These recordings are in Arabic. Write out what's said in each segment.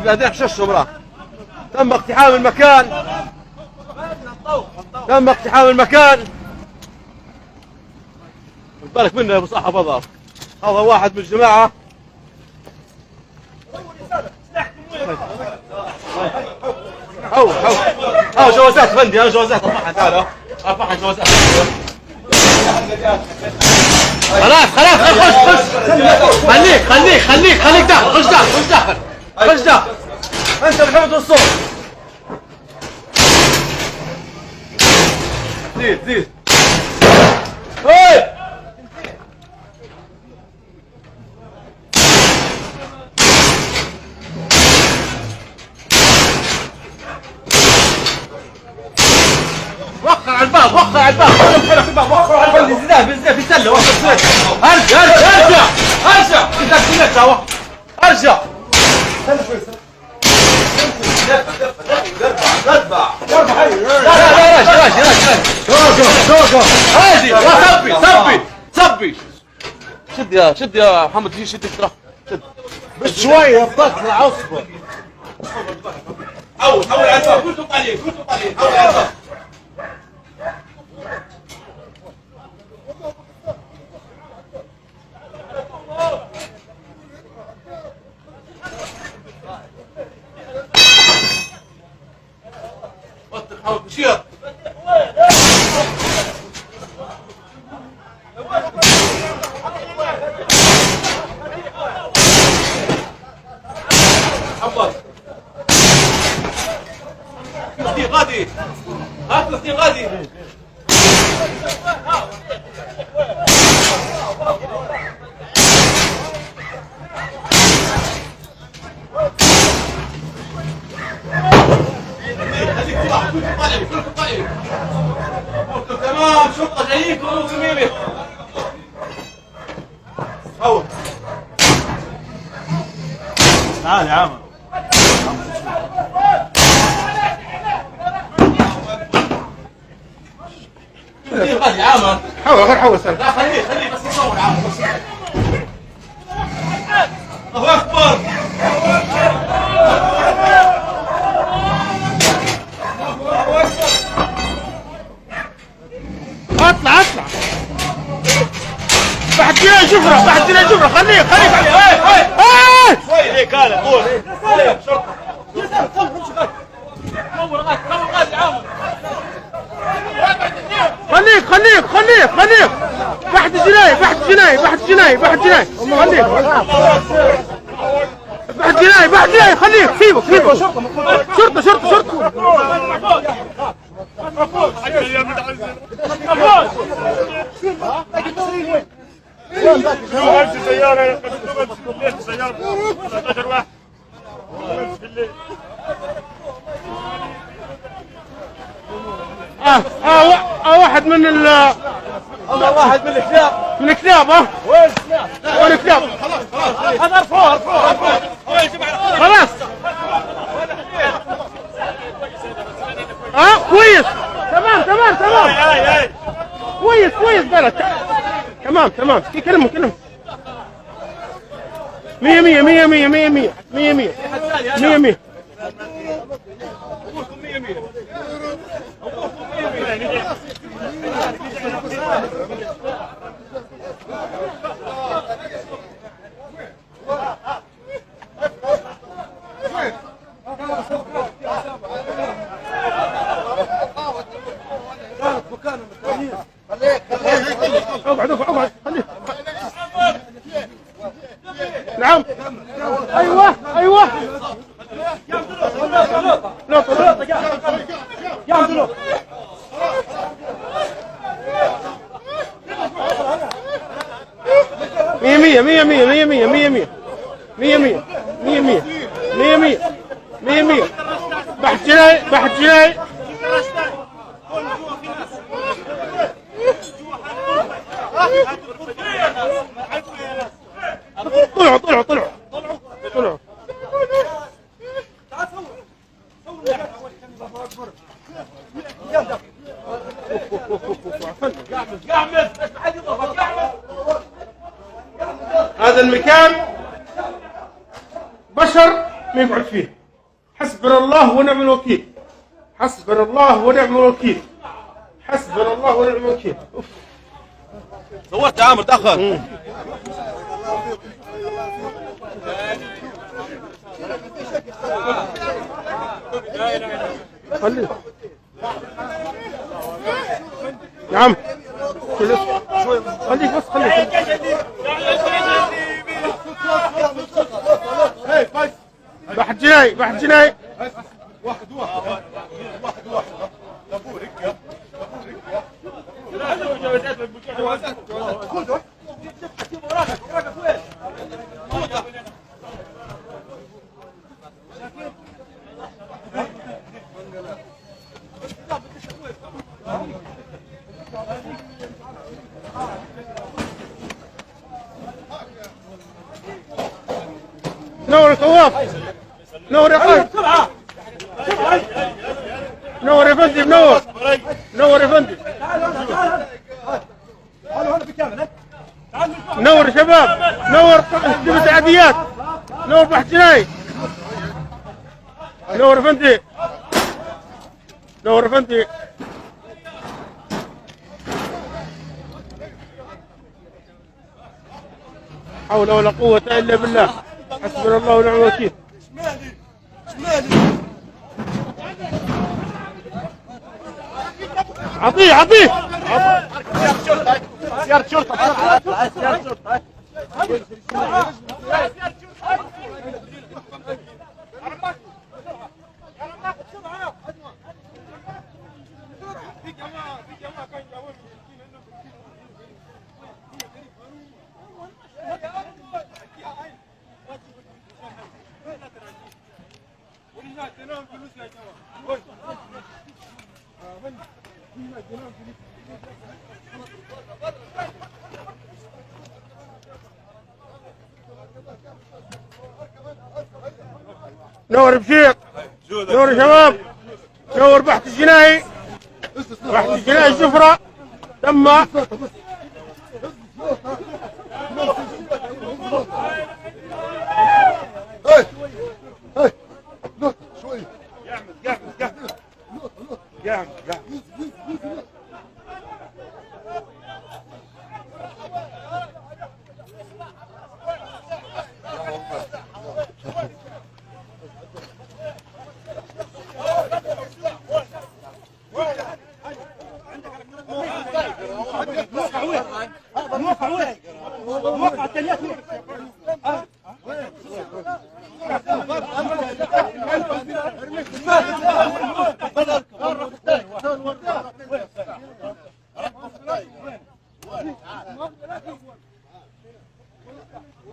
بعدين حششهم راح. تم اقتحام المكان. تم اقتحام المكان. خد بالك منه يا ابو صاحب هذا. هذا واحد من الجماعه. هاو جوازات فندي، هاو جوازات ارفعها تعال ارفعها جوازات. خلاص خش خليك داخل. خش داخل انت محمد والصوت. زيد هاي وقع على الباب وقع على الباب بالزاف في سله ارجع صبي شد يا محمد. شد بس شويه بطلع اصبر. حول على الباب. كنتوا قليل حول على الباب. حاول بشير. غادي هات فلسطين غادي. تمام شرطة جايين كلهم في ميمي. حول تعال يا عمر. غادي عامر. حول سلام. لا خليه بس يصور عامر. الله اكبر. اطلع بعد جنيه جفرة خليك عليه. شوي هيك هلا قول شرطة. خليك بحث جناي خليك بحث جناي خليك سيبه شرطة واحد من الكلاب. وين الكلاب؟ هذا ارفعوه خلاص. كويس تمام كويس بلد تمام كلمه 100 اقعد خليك. نعم ايوه لا طلع يا مية بحث جناي طلعوا هذا المكان بشر ما يقعد فيه. حسبنا الله ونعم الوكيل. حسبنا الله ونعم الوكيل. حسبنا الله ونعم الوكيل. صورت يا عامر تأخر. خليه يا عم خليك بس خليك. بحث جنائي بحث جنائي. واحد واحد واحد واحد لابوه هيك نور يا طواف. نور يا قائد. نور يا فندم. نور نور يا فندم. نور يا شباب. نور جبت عاديات. نور بحث جنائي. نور يا فندم. نور يا فندم. حول ولا قوة إلا بالله. حسبنا الله ونعم الوكيل. عطيه عطيه. سيارة شرطة سيارة شرطة. نور بشير. نور يا شباب. نور بحث الجنائي. بحث الجنائي شفرة تم. هاي هاي نط شوي. يعمل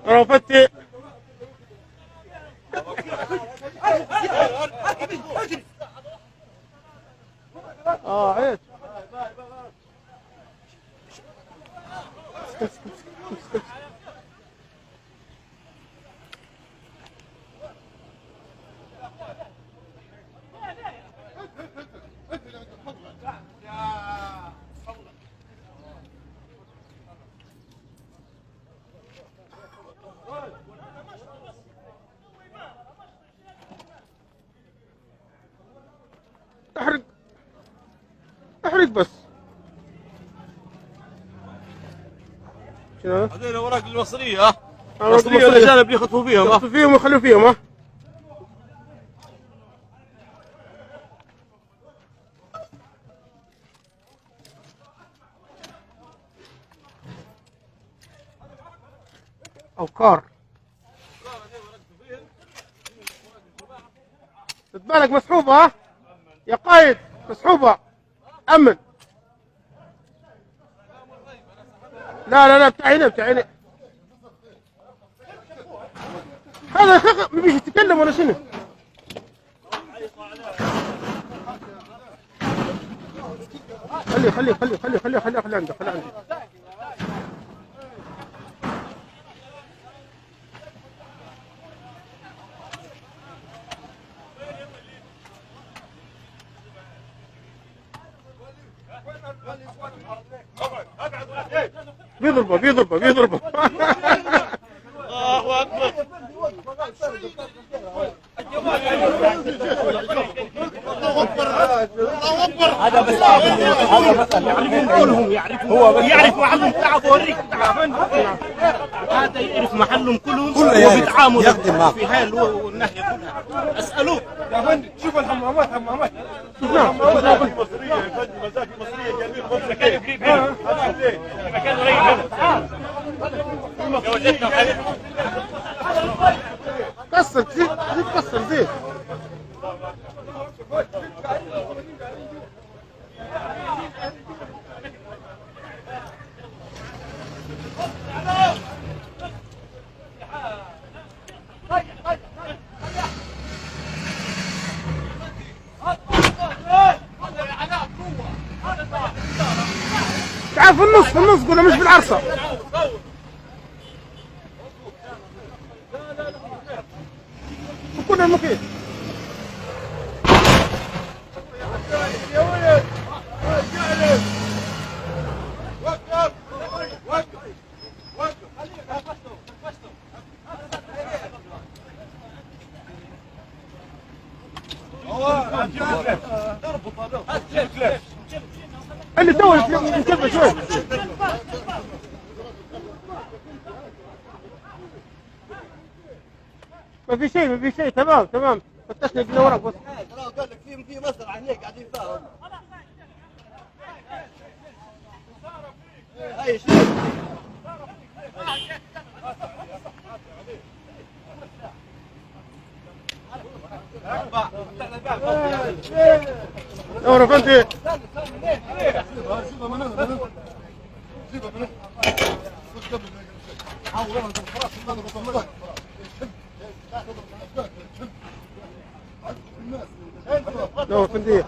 رفتي. عيش. احرق احرق بس. شنو هذا؟ هذول اوراق المصرية ها؟ المصرية الاجانب يخطفوا فيهم ها؟ يخطفوا فيهم ويخلوا فيهم ها؟ أوكار. خد بالك مسحوبة ها؟ يا قايد مسحوبة. أمن. لا بتاعينا بتاعينا. هذا خق ما بيجي يتكلم ولا شنو؟ خليه عندك بيضربه الله اكبر. هذا بس كلهم يعرفوا هو يعرف محلهم. تعال اوريك. هذا يعرف محلهم كلهم وبيتعاملوا في هاي الناحيه كلها. اسالوه يا فندم شوف الحمامات حمامات الحمامات المصريه يا فندم مساكن مصريه جميل مكان قريب هنا مكان قريب هنا كسر زيت كسر زيت. تعال في النص قولنا مش بالعرصة. كنا المكيف يا ولد وقف وقف اللي تو نكبه شوي. ما في شيء تمام فتشنا قلنا وراك بس. قال لك في مزرعه هناك قاعدين فيها. هاي شوف دورة فندي دورة فندي.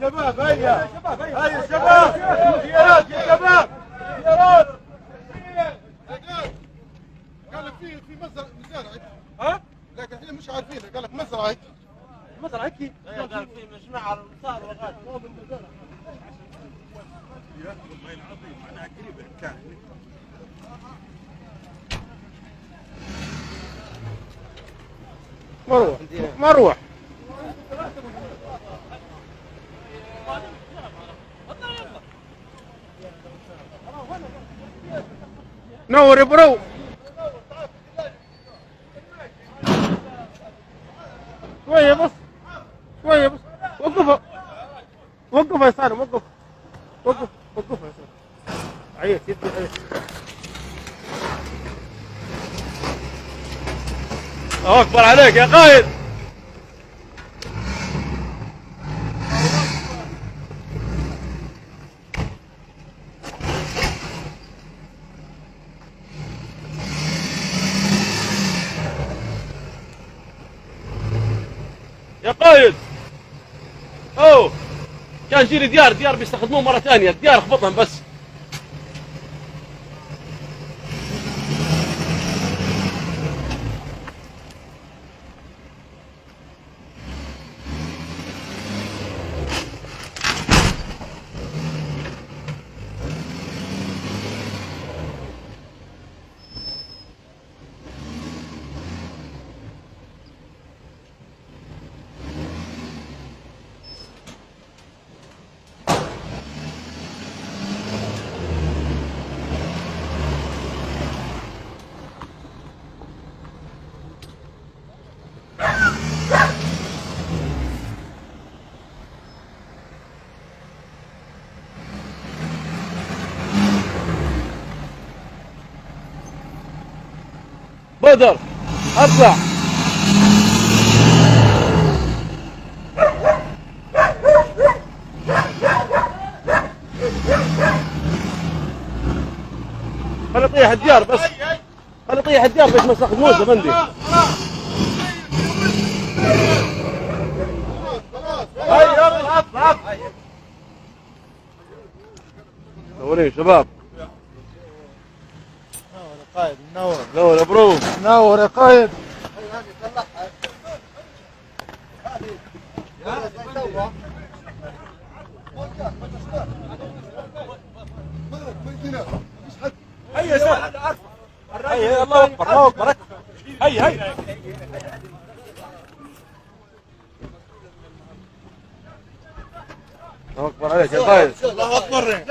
شباب هيا شباب زيارات يا شباب زيارات. قال لك في مزرعة ها؟ لكن احنا مش عارفين. قال لك مزرعة هيك قال في مجمع صار وغاد مو بالمزرعه. والله العظيم معناها قريبة كان مروح نور يا برو. شوية بس وقفها يا سالم وقفها يا سالم. عيش يدي عيش. الله اكبر عليك يا قائد. يا قائد اوه كان جيري ديار بيستخدموه مرة ثانية. الديار اخبطهم بس. بدر اطلع. خلي يطيح الديار بس. خلي يطيح الديار بس ما يستخدموش يا بندي. هيا اطلع. نورين شباب. قائد منور نور يا برو. منور يا قائد. هيا هيا الله اكبر الله اكبر. هيا هيا. الله اكبر عليك يا قائد. الله اكبر.